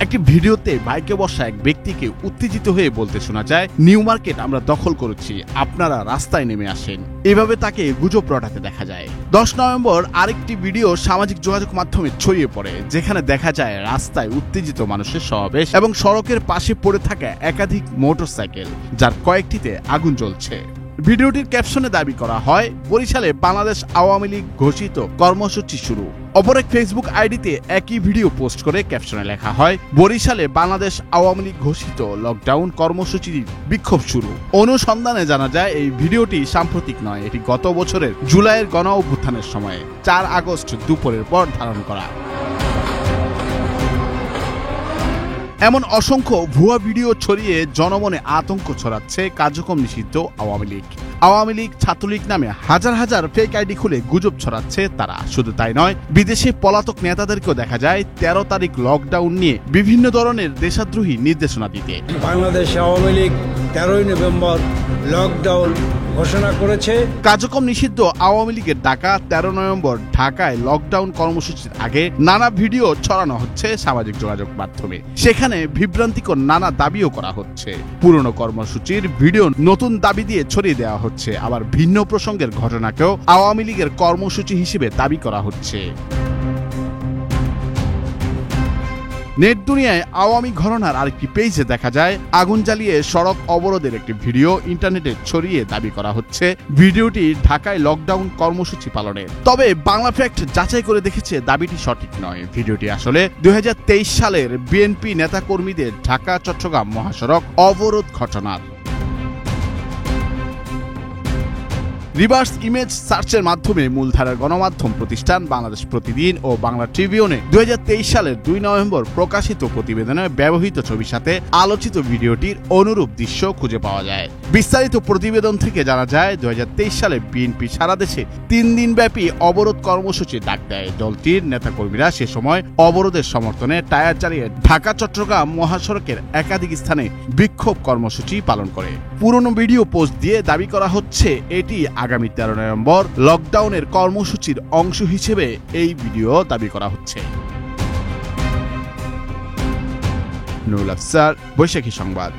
একটি ভিডিওতে বাইকে বসা এক ব্যক্তিকে উত্তেজিত হয়ে বলতে শোনা যায়, নিউ মার্কেট আমরা দখল করেছি, আপনারা রাস্তায় নেমে আসেন। এভাবে তাকে গুজব রটাতে দেখা যায়। 10 নভেম্বর আরেকটি ভিডিও সামাজিক যোগাযোগ মাধ্যমে ছড়িয়ে পড়ে, যেখানে দেখা যায় রাস্তায় উত্তেজিত মানুষের সমাবেশ এবং সড়কের পাশে পড়ে থাকা একাধিক মোটরসাইকেল, যার কয়েকটিতে আগুন জ্বলছে। ভিডিওটির ক্যাপশনে দাবি করা হয়, বরিশালে বাংলাদেশ আওয়ামী লীগ ঘোষিত কর্মসূচি শুরু। অপর এক ফেসবুক আইডিতে একই ভিডিও পোস্ট করে ক্যাপশনে লেখা হয়, বরিশালে বাংলাদেশ আওয়ামী লীগ ঘোষিত লকডাউন কর্মসূচির বিক্ষোভ শুরু। অনুসন্ধানে জানা যায় এই ভিডিওটি সাম্প্রতিক নয়, এটি গত বছরের জুলাইয়ের গণ অভ্যুত্থানের সময়ে 4 আগস্ট দুপুরের পর ধারণ করা। এমন অসংখ্য ভুয়া ভিডিও ছড়িয়ে জনমনে আতঙ্ক ছড়াচ্ছে কার্যক্রম নিষিদ্ধ আওয়ামী লীগ। আওয়ামী লীগ, ছাত্রলীগ নামে হাজার হাজার ফেক আইডি খুলে গুজব ছড়াচ্ছে তারা। শুধু তাই নয়, বিদেশে পলাতক নেতাদেরকেও দেখা যায় 13 তারিখ লকডাউন নিয়ে বিভিন্ন ধরনের দেশদ্রোহী নির্দেশনা দিতে। বাংলাদেশ আওয়ামী লীগ 13 নভেম্বর লকডাউন ঘোষণা করেছে। কার্যক্রম নিষিদ্ধ আওয়ামী লীগের ডাকা 13 নভেম্বর ঢাকায় লকডাউন কর্মসূচির আগে নানা ভিডিও ছড়ানো হচ্ছে সামাজিক যোগাযোগ মাধ্যমে। সেখানে বিভ্রান্তিকর নানা দাবিও করা হচ্ছে। পুরনো কর্মসূচির ভিডিও নতুন দাবি দিয়ে ছড়িয়ে দেওয়া হচ্ছে, আবার ভিন্ন প্রসঙ্গের ঘটনাকেও আওয়ামী লীগের কর্মসূচি হিসেবে দাবি করা হচ্ছে। নেট দুনিয়ায় আওয়ামী ঘরানার আরেকটি পেজে দেখা যায়, আগুন জ্বালিয়ে সড়ক অবরোধের একটি ভিডিও ইন্টারনেটে ছড়িয়ে দাবি করা হচ্ছে ভিডিওটি ঢাকায় লকডাউন কর্মসূচি পালনের। তবে বাংলা ফ্যাক্ট যাচাই করে দেখেছে দাবিটি সঠিক নয়। ভিডিওটি আসলে 2023 সালের বিএনপি নেতাকর্মীদের ঢাকা চট্টগ্রাম মহাসড়ক অবরোধ ঘটনার। রিভার্স ইমেজ সার্চের মাধ্যমে মূলধারার গণমাধ্যম প্রতিষ্ঠান বাংলাদেশ প্রতিদিন ও বাংলা ট্রিবিউনে 2023 সালের 2 নভেম্বর প্রকাশিত প্রতিবেদনে ব্যবহৃত ছবির সাথে আলোচিত ভিডিওটির অনুরূপ দৃশ্য খুঁজে পাওয়া যায়। বিস্তারিত প্রতিবেদন থেকে জানা যায়, 2023 সালে বিএনপি সারা দেশে 3 দিনব্যাপী অবরোধ কর্মসূচি ডাক দেয়। দলটির নেতাকর্মীরা সে সময় অবরোধের সমর্থনে টায়ার জ্বালিয়ে ঢাকা চট্টগ্রাম মহাসড়কের একাধিক স্থানে বিক্ষোভ কর্মসূচি পালন করে। পুরনো ভিডিও পোস্ট দিয়ে দাবি করা হচ্ছে এটি আগামী 13 নভেম্বর লকডাউনের কর্মসূচির অংশ হিসেবে এই ভিডিও দাবি করা হচ্ছে। নুরুল আফসার, বৈশাখী সংবাদ।